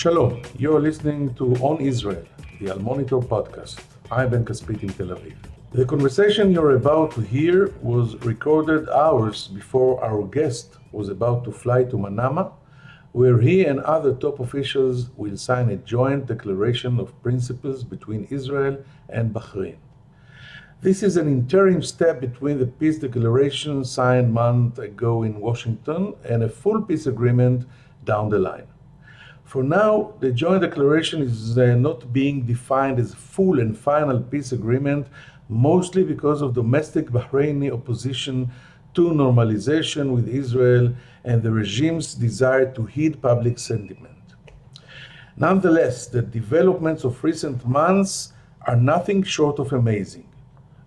Shalom, you're listening to On Israel, the Al Monitor podcast. I'm Ben Caspit in Tel Aviv. The conversation you're about to hear was recorded hours before our guest was about to fly to Manama, where he and other top officials will sign a joint declaration of principles between Israel and Bahrain. This is an interim step between the peace declaration signed months ago in Washington and a full peace agreement down the line. For now, the joint declaration is not being defined as a full and final peace agreement, mostly because of domestic Bahraini opposition to normalization with Israel and the regime's desire to heed public sentiment. Nonetheless, the developments of recent months are nothing short of amazing.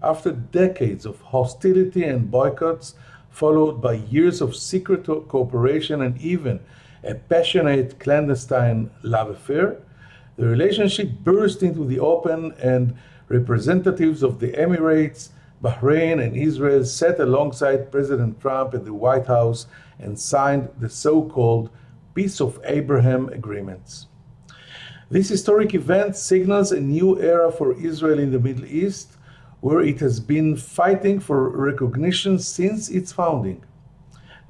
After decades of hostility and boycotts, followed by years of secret cooperation and even a passionate clandestine love affair, the relationship burst into the open and representatives of the Emirates, Bahrain, and Israel sat alongside President Trump at the White House and signed the so-called Peace of Abraham agreements. This historic event signals a new era for Israel in the Middle East, where it has been fighting for recognition since its founding.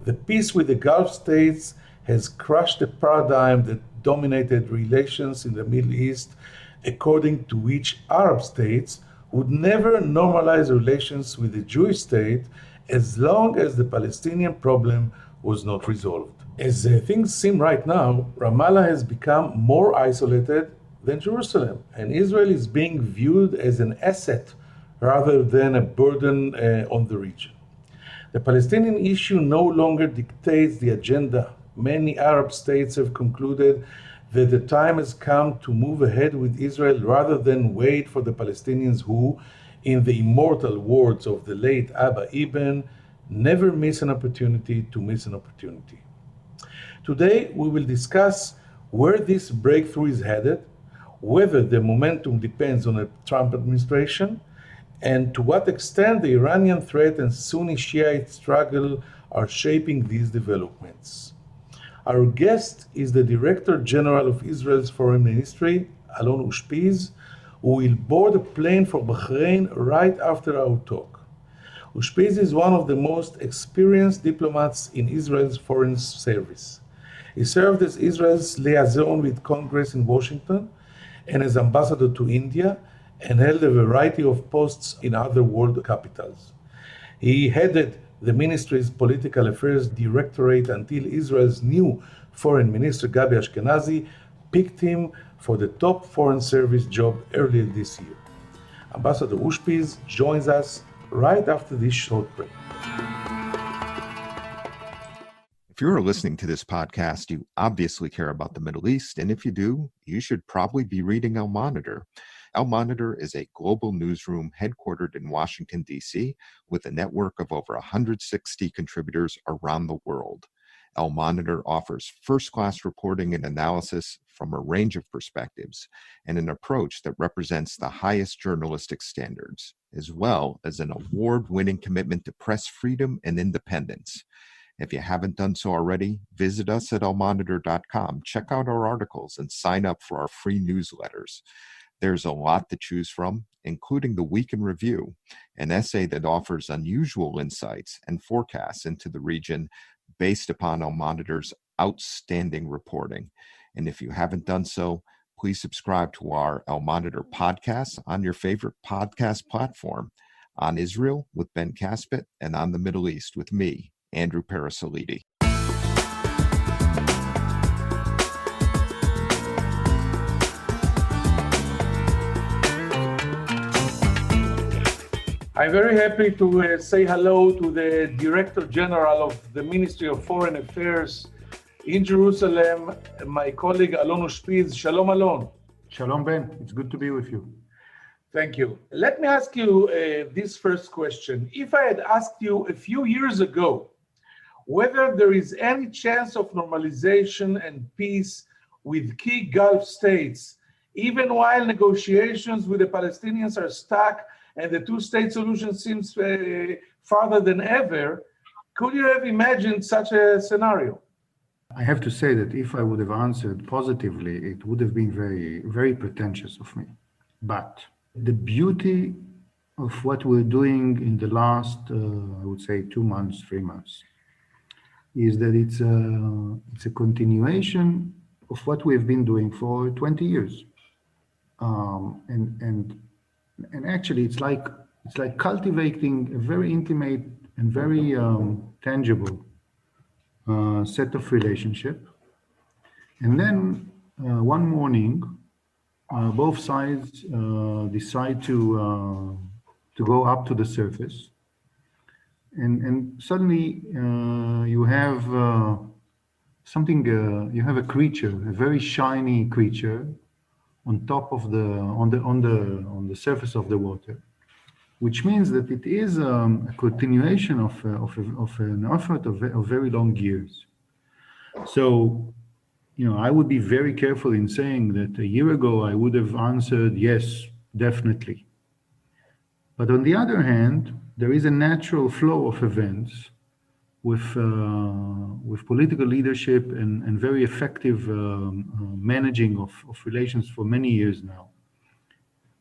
The peace with the Gulf states has crushed the paradigm that dominated relations in the Middle East, according to which Arab states would never normalize relations with the Jewish state as long as the Palestinian problem was not resolved. As things seem right now, Ramallah has become more isolated than Jerusalem, and Israel is being viewed as an asset rather than a burden on the region. The Palestinian issue no longer dictates the agenda. Many Arab states have concluded that the time has come to move ahead with Israel rather than wait for the Palestinians who, in the immortal words of the late Abba Ibn, never miss an opportunity to miss an opportunity. Today, we will discuss where this breakthrough is headed, whether the momentum depends on the Trump administration, and to what extent the Iranian threat and Sunni Shiite struggle are shaping these developments. Our guest is the Director General of Israel's Foreign Ministry, Alon Ushpiz, who will board a plane for Bahrain right after our talk. Ushpiz is one of the most experienced diplomats in Israel's foreign service. He served as Israel's liaison with Congress in Washington and as ambassador to India, and held a variety of posts in other world capitals. He headed the ministry's political affairs directorate until Israel's new foreign minister, Gabi Ashkenazi, picked him for the top foreign service job earlier this year. Ambassador Ushpiz joins us right after this short break. If you're listening to this podcast, you obviously care about the Middle East, and if you do, you should probably be reading Al Monitor. Al Monitor is a global newsroom headquartered in Washington, D.C., with a network of over 160 contributors around the world. Al Monitor offers first-class reporting and analysis from a range of perspectives and an approach that represents the highest journalistic standards, as well as an award-winning commitment to press freedom and independence. If you haven't done so already, visit us at almonitor.com, check out our articles, and sign up for our free newsletters. There's a lot to choose from, including the Week in Review, an essay that offers unusual insights and forecasts into the region based upon Al Monitor's outstanding reporting. And if you haven't done so, please subscribe to our Al Monitor podcast on your favorite podcast platform, On Israel with Ben Caspit, and On the Middle East with me, Andrew Parasolidi. I'm very happy to say hello to the Director General of the Ministry of Foreign Affairs in Jerusalem, my colleague Alon Ushpiz. Shalom, Alon. Shalom, Ben. It's good to be with you. Thank you. Let me ask you this first question. If I had asked you a few years ago whether there is any chance of normalization and peace with key Gulf states, even while negotiations with the Palestinians are stuck and the two-state solution seems farther than ever, could you have imagined such a scenario? I have to say that if I would have answered positively, it would have been very, very pretentious of me. But the beauty of what we're doing in the last, I would say, 2 months, 3 months, is that it's a continuation of what we have been doing for 20 years. And actually, it's like cultivating a very intimate and very tangible set of relationship. And then one morning, both sides decide to go up to the surface, and suddenly you have something. You have a creature, a very shiny creature, on top of on the surface of the water, which means that it is a continuation of an effort of very long years. So, I would be very careful in saying that a year ago I would have answered yes, definitely. But on the other hand, there is a natural flow of events with political leadership and very effective managing of relations for many years now.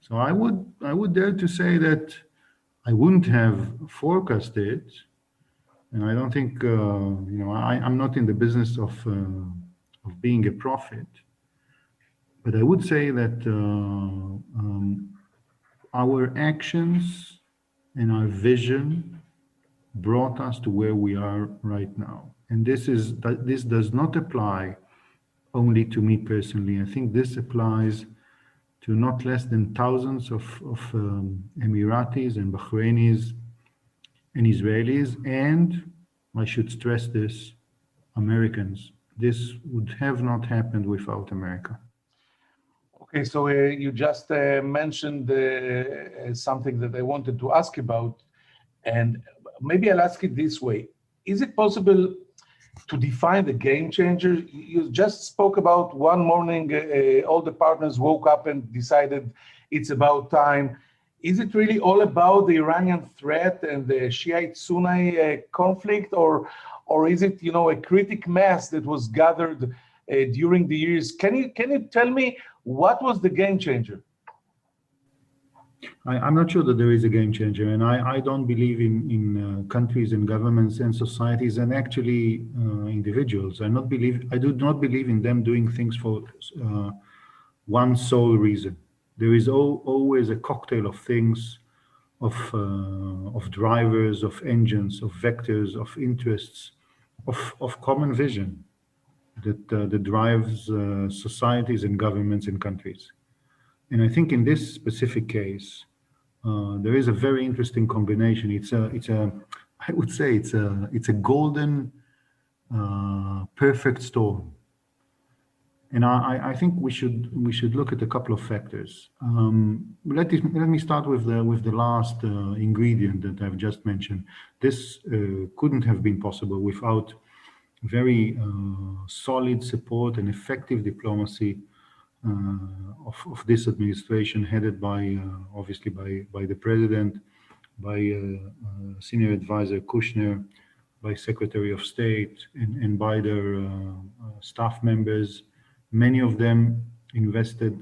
So I would dare to say that I wouldn't have forecasted, and I don't think I'm not in the business of being a prophet, but I would say that our actions and our vision brought us to where we are right now. And this does not apply only to me personally. I think this applies to not less than thousands of Emiratis and Bahrainis and Israelis, and I should stress this, Americans. This would have not happened without America. Okay, so you just mentioned something that I wanted to ask about, and maybe I'll ask it this way. Is it possible to define the game changer? You just spoke about one morning, all the partners woke up and decided it's about time. Is it really all about the Iranian threat and the Shiite-Sunni conflict, or is it, a critic mass that was gathered during the years? Can you tell me what was the game changer? I'm not sure that there is a game changer, and I don't believe in countries and governments and societies and actually individuals. I do not believe in them doing things for one sole reason. There is always a cocktail of things, of drivers, of engines, of vectors, of interests, of common vision that drives societies and governments and countries. And I think in this specific case, there is a very interesting combination. I would say it's a golden, perfect storm. And I think we should look at a couple of factors. Let me start with the last ingredient that I've just mentioned. This couldn't have been possible without very solid support and effective diplomacy of this administration, headed by obviously by the president, by senior advisor Kushner, by Secretary of State, and by their staff members. Many of them invested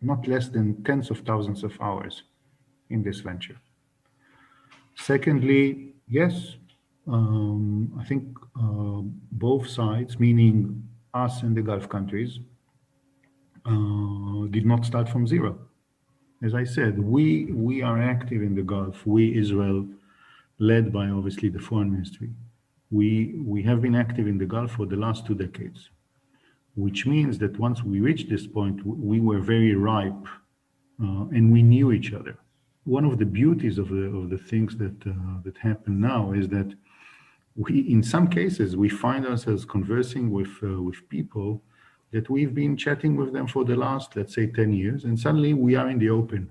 not less than tens of thousands of hours in this venture. Secondly, yes, I think both sides, meaning us and the Gulf countries, did not start from zero. As I said, we are active in the Gulf. We, Israel, led by obviously the foreign ministry. We have been active in the Gulf for the last 2 decades, which means that once we reached this point, we were very ripe and we knew each other. One of the beauties of the things that happen now is that in some cases, we find ourselves conversing with people that we've been chatting with them for the last, let's say, 10 years, and suddenly we are in the open.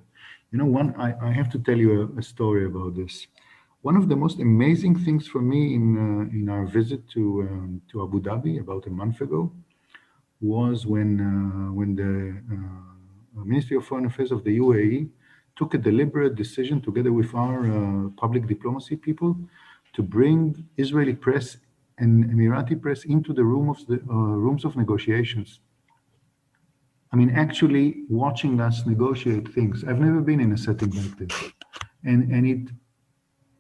I have to tell you a story about this. One of the most amazing things for me in our visit to Abu Dhabi about a month ago was when the Ministry of Foreign Affairs of the UAE took a deliberate decision together with our public diplomacy people to bring Israeli press and Emirati press into the rooms of negotiations. I mean, actually watching us negotiate things. I've never been in a setting like this, and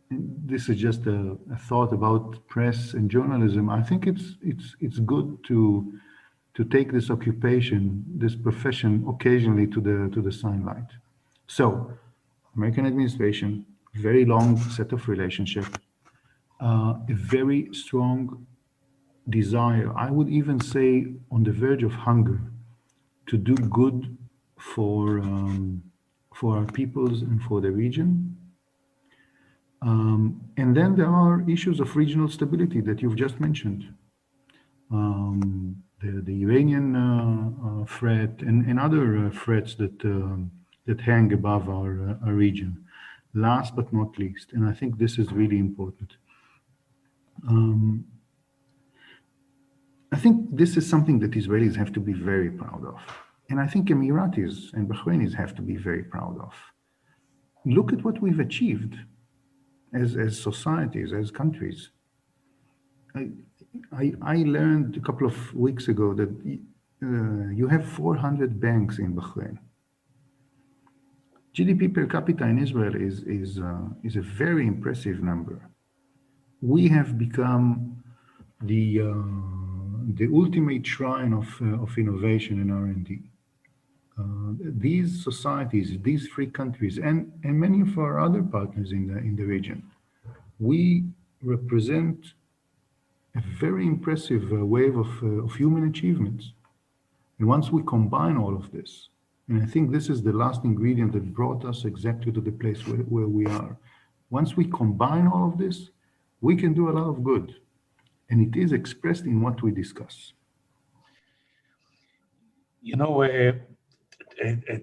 this is just a thought about press and journalism. I think it's good to take this occupation, this profession, occasionally to the sunlight. So, American administration, very long set of relationship, a very strong desire. I would even say on the verge of hunger to do good for our peoples and for the region. And then there are issues of regional stability that you've just mentioned. The Iranian threat and other threats that hang above our region. Last but not least, and I think this is really important. I think this is something that Israelis have to be very proud of. And I think Emiratis and Bahrainis have to be very proud of. Look at what we've achieved as societies, as countries. I learned a couple of weeks ago that you have 400 banks in Bahrain. GDP per capita in Israel is a very impressive number. We have become the ultimate shrine of innovation and R&D. These societies, these three countries, and many of our other partners in the region, we represent a very impressive wave of human achievements. And once we combine all of this, and I think this is the last ingredient that brought us exactly to the place where we are. Once we combine all of this, we can do a lot of good. And it is expressed in what we discuss. You know,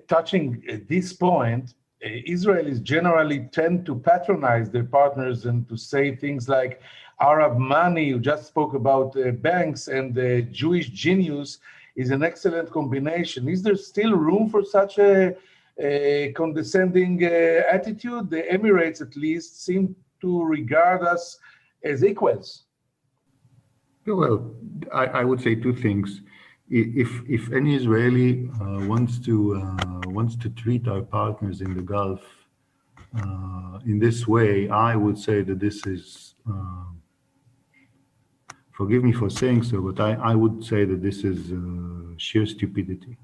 touching this point, Israelis generally tend to patronize their partners and to say things like Arab money, you just spoke about banks, and Jewish genius is an excellent combination. Is there still room for such a condescending attitude? The Emirates, at least, seem to regard us as equals. Well, I would say two things. If any Israeli wants to treat our partners in the Gulf in this way, I would say that this is, forgive me for saying so, but I would say that this is sheer stupidity.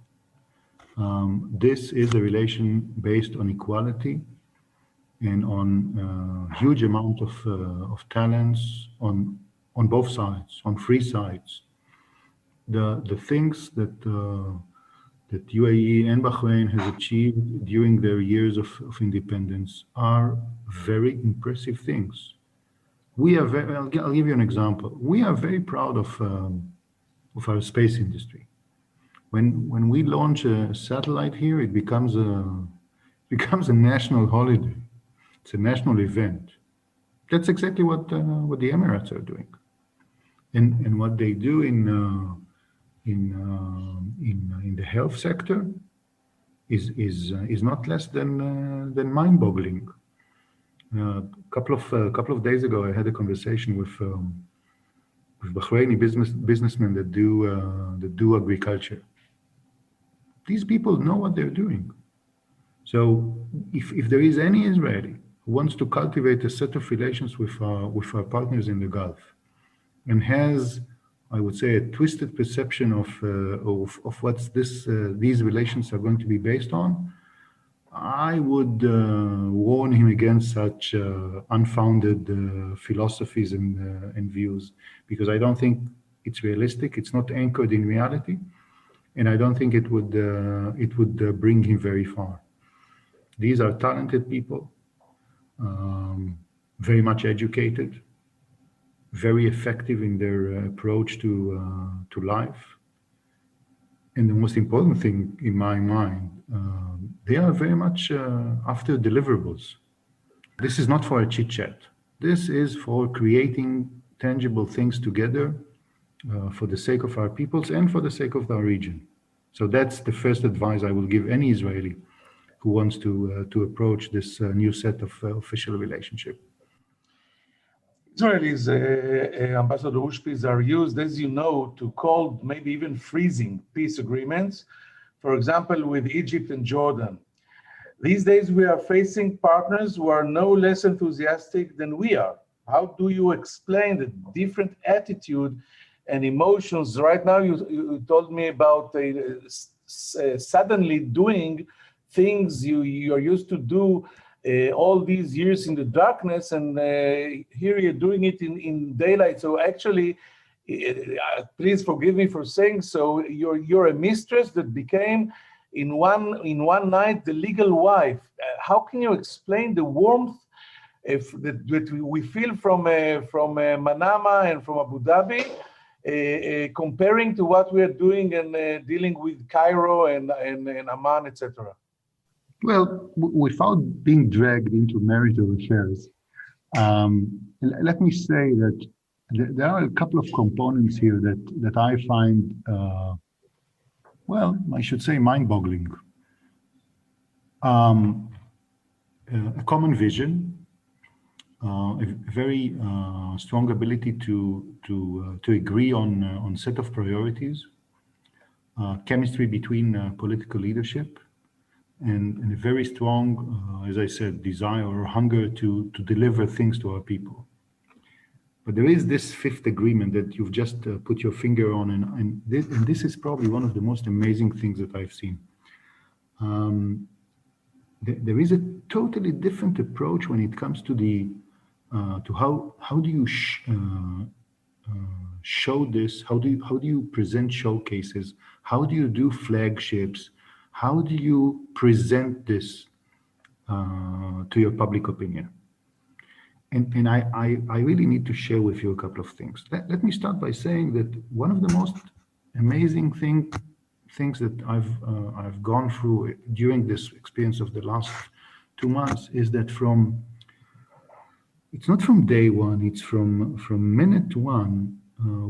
This is a relation based on equality and on a huge amount of talents on both sides, on three sides. The things that UAE and Bahrain has achieved during their years of independence are very impressive things. We are very, I'll give you an example. We are very proud of our space industry. When we launch a satellite here, it becomes a national holiday. It's a national event. That's exactly what the Emirates are doing, and what they do in the health sector is not less than mind-boggling. A couple of days ago, I had a conversation with Bahraini businessmen that do agriculture. These people know what they're doing. So if there is any Israeli who wants to cultivate a set of relations with our partners in the Gulf and has, I would say, a twisted perception of what these relations are going to be based on, I would warn him against such unfounded philosophies and views, because I don't think it's realistic. It's not anchored in reality, and I don't think it would bring him very far. These are talented people, very much educated, very effective in their approach to life. And the most important thing in my mind, they are very much after deliverables. This is not for a chit chat. This is for creating tangible things together for the sake of our peoples and for the sake of our region. So that's the first advice I will give any Israeli who wants to approach this new set of official relationship. Israelis, Ambassador Ushpiz, are used, as you know, to call maybe even freezing peace agreements, for example, with Egypt and Jordan. These days, we are facing partners who are no less enthusiastic than we are. How do you explain the different attitude and emotions? Right now, you told me about suddenly doing things you are used to do all these years in the darkness, and here you're doing it in daylight. So actually, please forgive me for saying so, you're a mistress that became in one night the legal wife. How can you explain the warmth that we feel from Manama and from Abu Dhabi, comparing to what we are doing and dealing with Cairo and Amman, etc.? Well, without being dragged into marital affairs, let me say that there are a couple of components here that I find, well, I should say mind-boggling. A common vision, a very strong ability to agree on set of priorities, chemistry between political leadership, and a very strong, as I said, desire or hunger to deliver things to our people. But there is this fifth agreement that you've just put your finger on, and this is probably one of the most amazing things that I've seen. There is a totally different approach when it comes to to how do you show this? How do you present showcases? How do you do flagships? How do you present this to your public opinion? And I really need to share with you a couple of things. Let me start by saying that one of the most amazing things that I've gone through during this experience of the last 2 months is that it's not from day one, it's from minute one.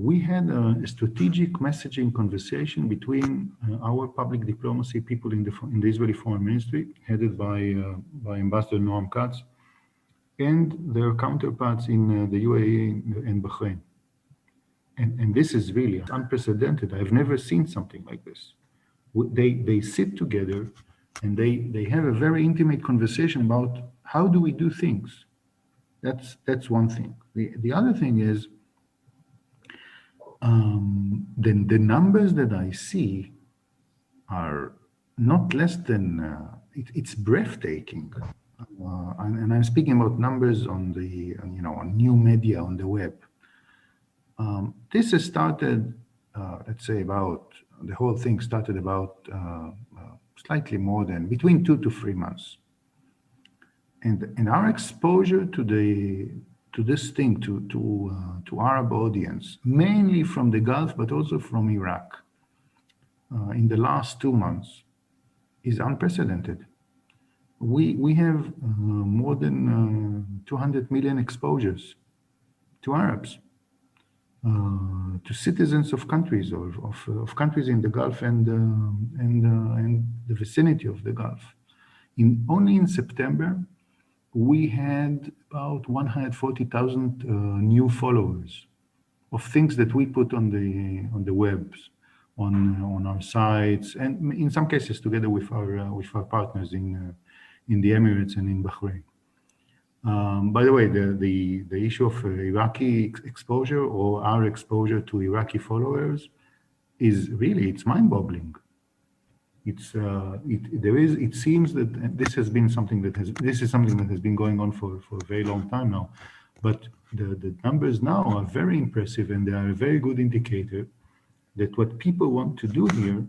We had a strategic messaging conversation between our public diplomacy people in the Israeli Foreign Ministry, headed by Ambassador Noam Katz, and their counterparts in the UAE and Bahrain. And this is really unprecedented. I've never seen something like this. They sit together and they have a very intimate conversation about how do we do things. That's one thing. The other thing is, the numbers that I see are not less than, it's breathtaking. And I'm speaking about numbers on on new media, on the web. This has started, let's say the whole thing started about slightly more than between 2 to 3 months. And our exposure to this thing, to Arab audience, mainly from the Gulf, but also from Iraq, in the last 2 months, is unprecedented. We have more than 200 million exposures to Arabs, to citizens of countries of countries in the Gulf and the vicinity of the Gulf. Only in September, we had about 140,000 new followers of things that we put on the webs, on our sites, and in some cases together with our partners in the Emirates and in Bahrain. By the way, the issue of Iraqi exposure or our exposure to Iraqi followers is really, it's mind-boggling. It seems that this is something that has been going on for a very long time now, but the numbers now are very impressive, and they are a very good indicator that what people want to do here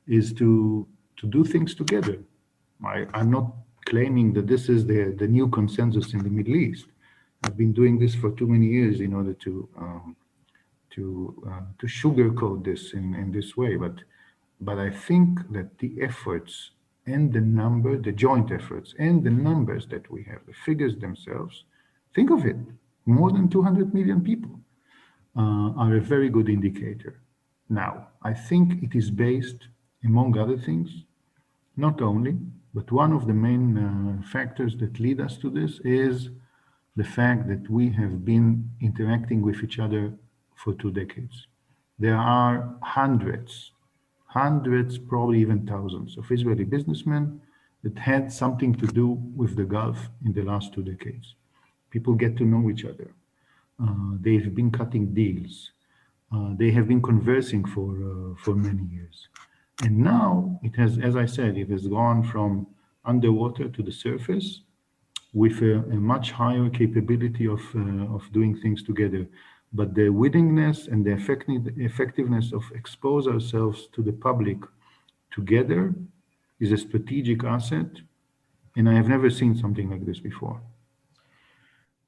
is to do things together. I'm not claiming that this is the new consensus in the Middle East. I've been doing this for too many years in order to sugarcoat this in this way, but I think that the efforts and the joint efforts and the numbers that we have, the figures themselves, think of it, more than 200 million people are a very good indicator. Now, I think it is based, among other things, not only, but one of the main factors that lead us to this is the fact that we have been interacting with each other for 2 decades. There are hundreds, probably even thousands of Israeli businessmen that had something to do with the Gulf in the last 2 decades. People get to know each other. They've been cutting deals. They have been conversing for many years. And now it has, as I said, it has gone from underwater to the surface with a much higher capability of doing things together. But the willingness and the effectiveness of expose ourselves to the public together is a strategic asset. And I have never seen something like this before.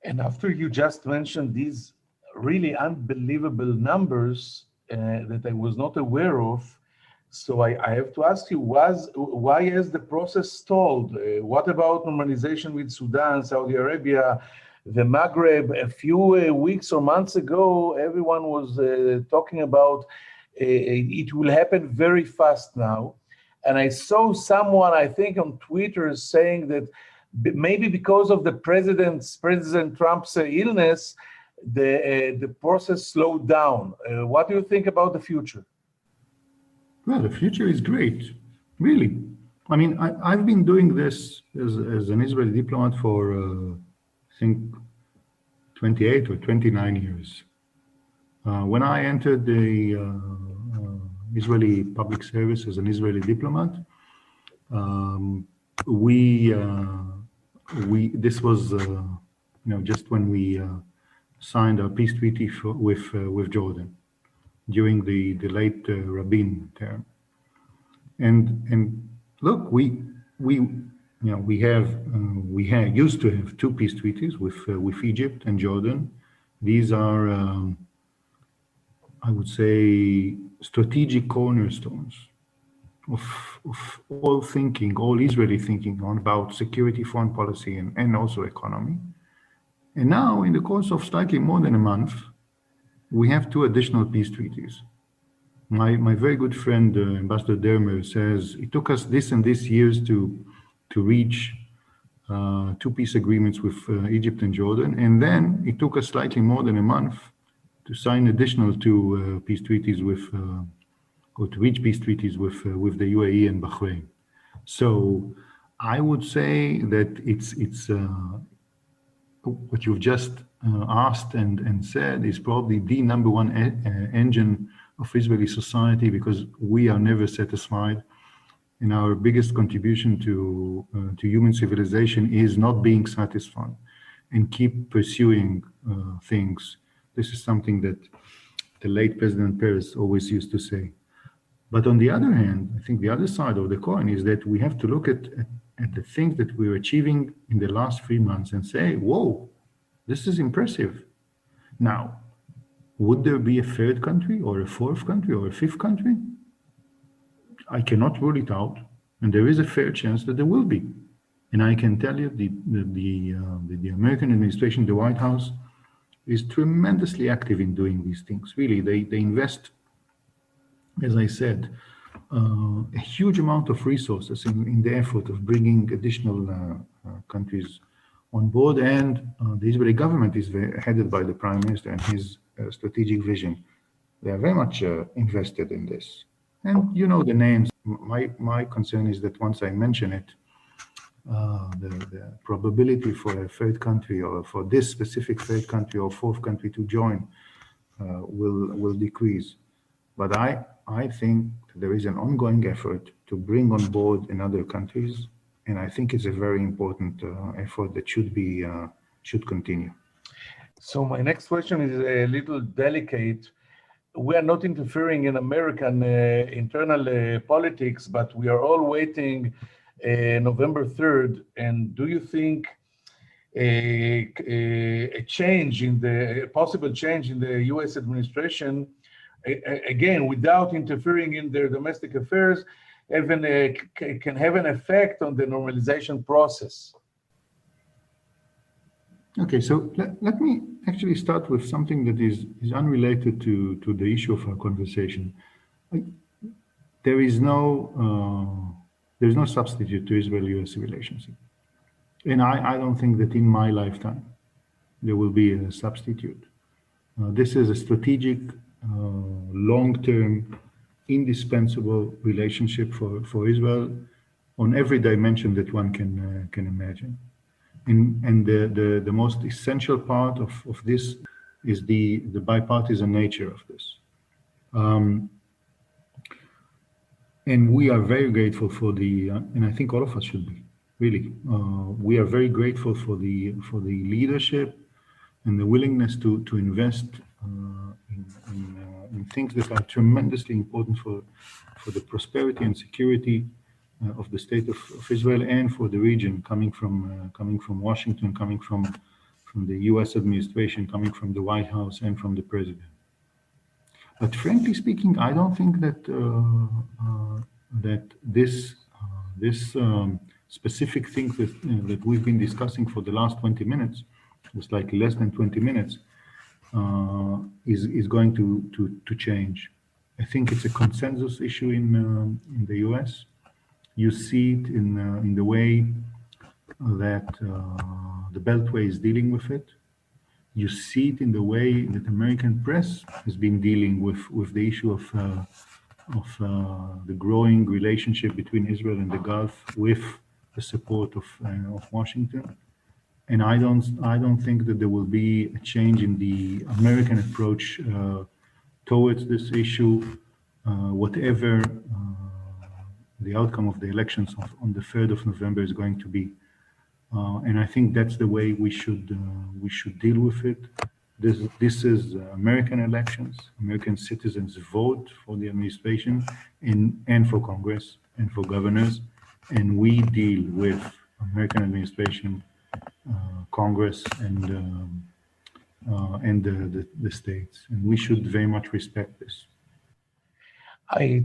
And after you just mentioned these really unbelievable numbers that I was not aware of, so I have to ask you, why has the process stalled? What about normalization with Sudan, Saudi Arabia, the Maghreb? A few weeks or months ago, everyone was talking about it will happen very fast now. And I saw someone, I think on Twitter, saying that maybe because of the President Trump's illness, the process slowed down. What do you think about the future? Well, the future is great, really. I mean, I've been doing this as an Israeli diplomat for, I think, 28 or 29 years. When I entered the Israeli public service as an Israeli diplomat, this was, just when we signed our peace treaty with Jordan during the late Rabin term. And look, we used to have 2 peace treaties with Egypt and Jordan. These are, I would say, strategic cornerstones of all thinking, all Israeli thinking about security, foreign policy, and also economy. And now, in the course of slightly more than a month, we have 2 additional peace treaties. My very good friend, Ambassador Dermer, says it took us this and this years to reach 2 peace agreements with Egypt and Jordan, and then it took us slightly more than a month to sign additional 2 peace treaties or to reach peace treaties with the UAE and Bahrain. So I would say that it's what you've just asked and said is probably the number one engine of Israeli society, because we are never satisfied. And our biggest contribution to human civilization is not being satisfied and keep pursuing things. This is something that the late President Peres always used to say. But on the other hand, I think the other side of the coin is that we have to look at the things that we're achieving in the last 3 months and say, whoa, this is impressive. Now, would there be a 3rd country or a 4th country or a 5th country? I cannot rule it out, and there is a fair chance that there will be. And I can tell you the American administration, the White House, is tremendously active in doing these things. Really, they invest, as I said, a huge amount of resources in the effort of bringing additional countries on board. And the Israeli government is headed by the Prime Minister and his strategic vision. They are very much invested in this. And you know the names. My concern is that once I mention it, the probability for a 3rd country or for this specific 3rd country or 4th country to join will decrease. But I think there is an ongoing effort to bring on board in other countries, and I think it's a very important effort that should continue. So my next question is a little delicate. We are not interfering in American internal politics, but we are all waiting November 3rd. And do you think a possible change in the U.S. administration, again, without interfering in their domestic affairs, can have an effect on the normalization process? Okay, so let me actually start with something that is unrelated to the issue of our conversation. There is no substitute to Israel-US relations. And I don't think that in my lifetime there will be a substitute. This is a strategic, long-term, indispensable relationship for Israel on every dimension that one can imagine. And the most essential part of this is the bipartisan nature of this. And we are very grateful for and I think all of us should be, really. We are very grateful for the leadership and the willingness to invest in things that are tremendously important for the prosperity and security of the state of Israel and for the region, coming from Washington, coming from the U.S. administration, coming from the White House and from the president. But frankly speaking, I don't think that this specific thing that we've been discussing for the last 20 minutes, it's like less than 20 minutes, is going to change. I think it's a consensus issue in the U.S. You see it in the way that the Beltway is dealing with it. You see it in the way that American press has been dealing with the issue of the growing relationship between Israel and the Gulf with the support of Washington. And I don't think that there will be a change in the American approach towards this issue, whatever the outcome of the elections on the 3rd of November is going to be. And I think that's the way we should deal with it. This is American elections. American citizens vote for the administration and for Congress and for governors, and we deal with American administration, Congress, and the states, and we should very much respect this. I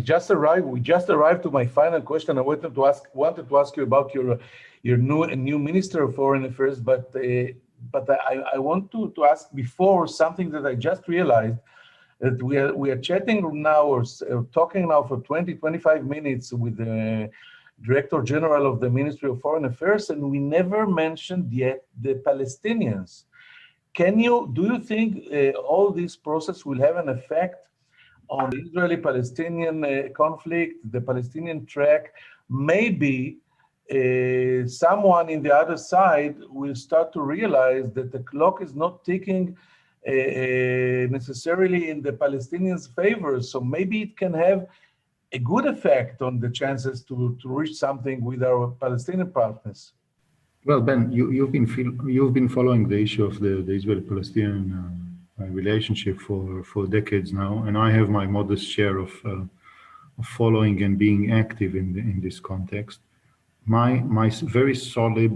just arrived. We just arrived to my final question. I wanted to ask you about your new Minister of Foreign Affairs, but I want to ask before something that I just realized, that we are chatting now or talking now for 20-25 minutes with the Director General of the Ministry of Foreign Affairs, and we never mentioned yet the Palestinians. Do you think all this process will have an effect on the Israeli-Palestinian conflict, the Palestinian track? Maybe someone in the other side will start to realize that the clock is not ticking necessarily in the Palestinians' favor. So maybe it can have a good effect on the chances to reach something with our Palestinian partners. Well, Ben, you've been following the issue of the Israeli-Palestinian relationship for decades now, and I have my modest share of following and being active in this context. My very solid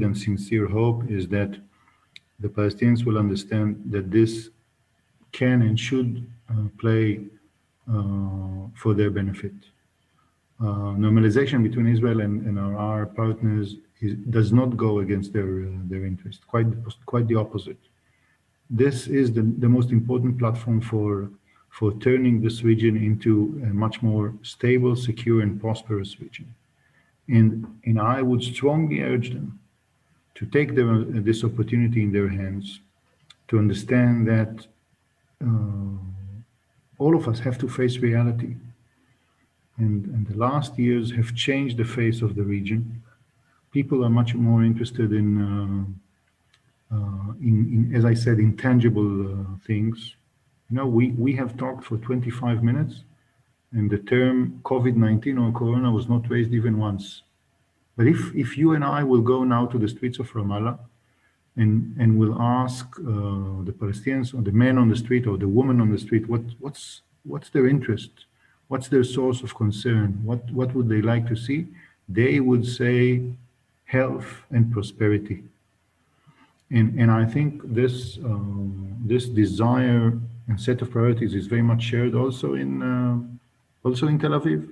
and sincere hope is that the Palestinians will understand that this can and should play for their benefit. Normalization between Israel and our partners does not go against their interest. Quite the opposite. This is the most important platform for turning this region into a much more stable, secure, and prosperous region. And I would strongly urge them to take this opportunity in their hands, to understand that all of us have to face reality. And the last years have changed the face of the region. People are much more interested in as I said, intangible things. You know, we have talked for 25 minutes, and the term COVID-19 or Corona was not raised even once. But if you and I will go now to the streets of Ramallah and will ask the Palestinians, or the man on the street or the woman on the street, what's their interest? What's their source of concern? What would they like to see? They would say health and prosperity. And I think this desire and set of priorities is very much shared also in Tel Aviv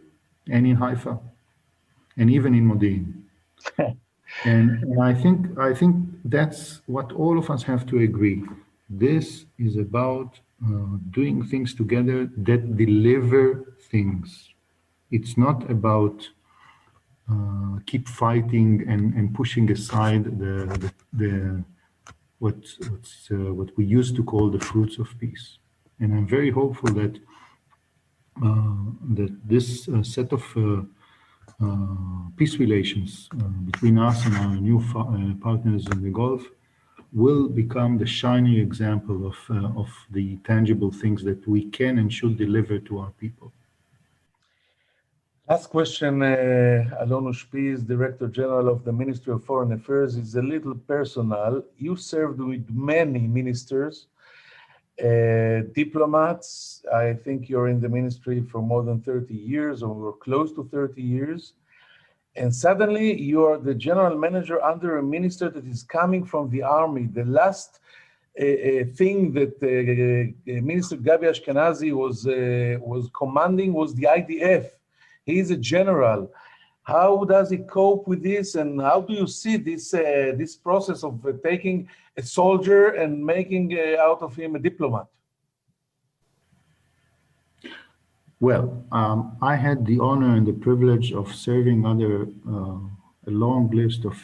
and in Haifa and even in Modi'in. and I think that's what all of us have to agree. This is about doing things together that deliver things. It's not about keep fighting and pushing aside the what we used to call the fruits of peace. And I'm very hopeful that this set of peace relations between us and our new partners in the Gulf will become the shining example of the tangible things that we can and should deliver to our people. Last question, Alon Ushpiz, Director General of the Ministry of Foreign Affairs, is a little personal. You served with many ministers, diplomats. I think you're in the ministry for more than 30 years or close to 30 years. And suddenly you are the general manager under a minister that is coming from the army. The last thing that Minister Gabi Ashkenazi was commanding was the IDF. He is a general. How does he cope with this, and how do you see this process of taking a soldier and making out of him a diplomat? Well, I had the honor and the privilege of serving under a long list of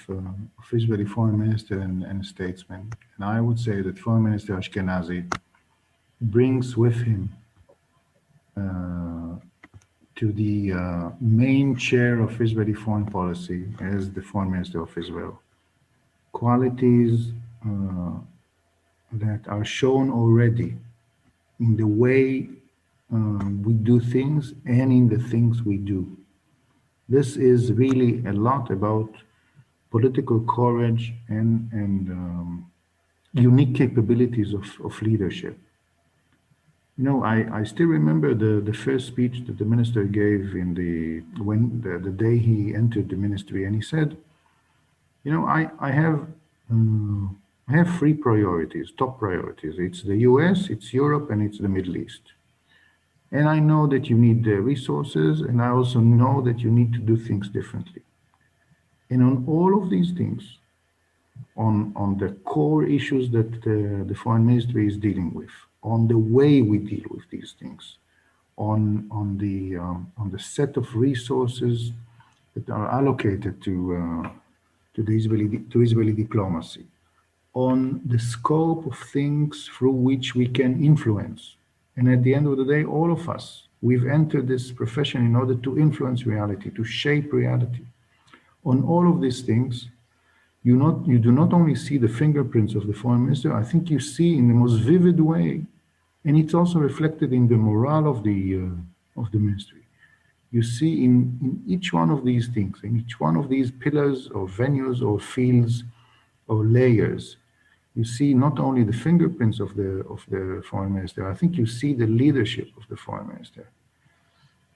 Israeli foreign minister and statesmen. And I would say that Foreign Minister Ashkenazi brings with him to the main chair of Israeli foreign policy as the Foreign Minister of Israel qualities that are shown already in the way we do things and in the things we do. This is really a lot about political courage and unique capabilities of leadership. You know, I still remember the first speech that the minister gave the day he entered the ministry, and he said, you know, I have three priorities, top priorities. It's the US, it's Europe, and it's the Middle East. And I know that you need the resources, and I also know that you need to do things differently. And on all of these things, on the core issues that the foreign ministry is dealing with, on the way we deal with these things, on the set of resources that are allocated to Israeli diplomacy, on the scope of things through which we can influence. And at the end of the day, all of us, we've entered this profession in order to influence reality, to shape reality. On all of these things, you do not only see the fingerprints of the foreign minister, I think you see in the most vivid way, and it's also reflected in the morale of the ministry. You see in each one of these things, in each one of these pillars or venues or fields or layers, you see not only the fingerprints of the foreign minister, I think you see the leadership of the foreign minister.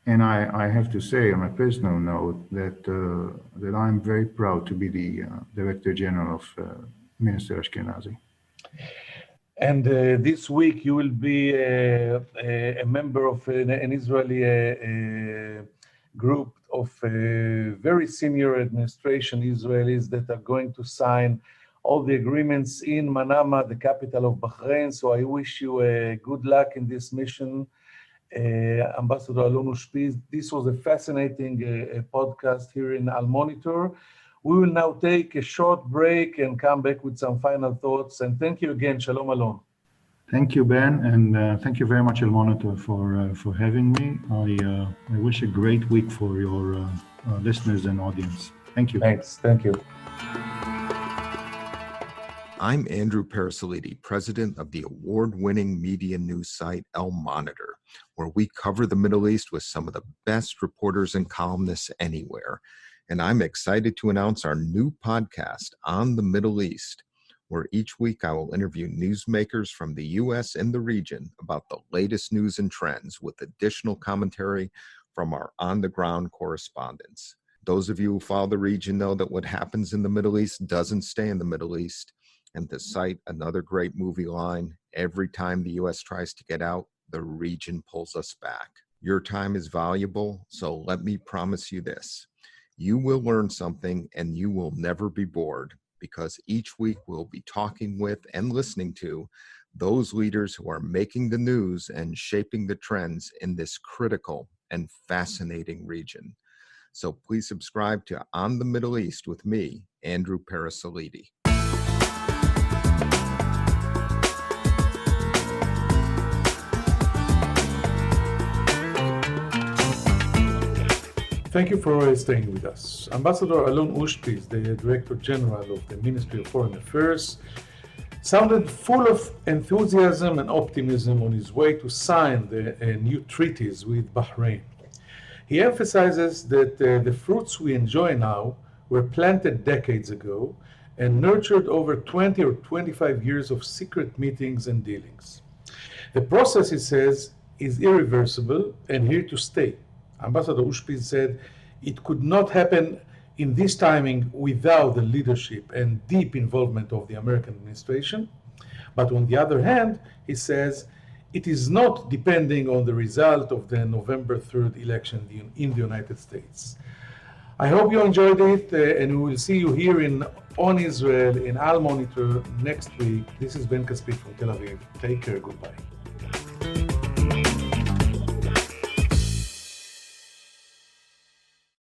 And I have to say, on a personal note, that I'm very proud to be the Director General of Minister Ashkenazi. And this week you will be a member of an Israeli group of very senior administration Israelis that are going to sign all the agreements in Manama, the capital of Bahrain. So I wish you good luck in this mission. Ambassador Alon Ushpiz, this was a fascinating podcast here in Al Monitor. We will now take a short break and come back with some final thoughts. And thank you again. Shalom, Alon. Thank you, Ben, and thank you very much, Al Monitor, for having me. I wish a great week for your listeners and audience. Thank you. Thanks. Thank you. I'm Andrew Parasolidi, president of the award-winning media news site Al Monitor, where we cover the Middle East with some of the best reporters and columnists anywhere. And I'm excited to announce our new podcast on the Middle East, where each week I will interview newsmakers from the U.S. and the region about the latest news and trends with additional commentary from our on-the-ground correspondents. Those of you who follow the region know that what happens in the Middle East doesn't stay in the Middle East. And to cite another great movie line, every time the U.S. tries to get out, the region pulls us back. Your time is valuable, so let me promise you this. You will learn something and you will never be bored, because each week we'll be talking with and listening to those leaders who are making the news and shaping the trends in this critical and fascinating region. So please subscribe to On the Middle East with me, Andrew Parasolidi. Thank you for staying with us. Ambassador Alon Ushpiz, the Director General of the Ministry of Foreign Affairs, sounded full of enthusiasm and optimism on his way to sign the new treaties with Bahrain. He emphasizes that the fruits we enjoy now were planted decades ago and nurtured over 20 or 25 years of secret meetings and dealings. The process, he says, is irreversible and here to stay. Ambassador Ushpiz said it could not happen in this timing without the leadership and deep involvement of the American administration. But on the other hand, he says, it is not depending on the result of the November 3rd election in the United States. I hope you enjoyed it, and we will see you here on Israel in Al Monitor next week. This is Ben Caspit from Tel Aviv. Take care. Goodbye.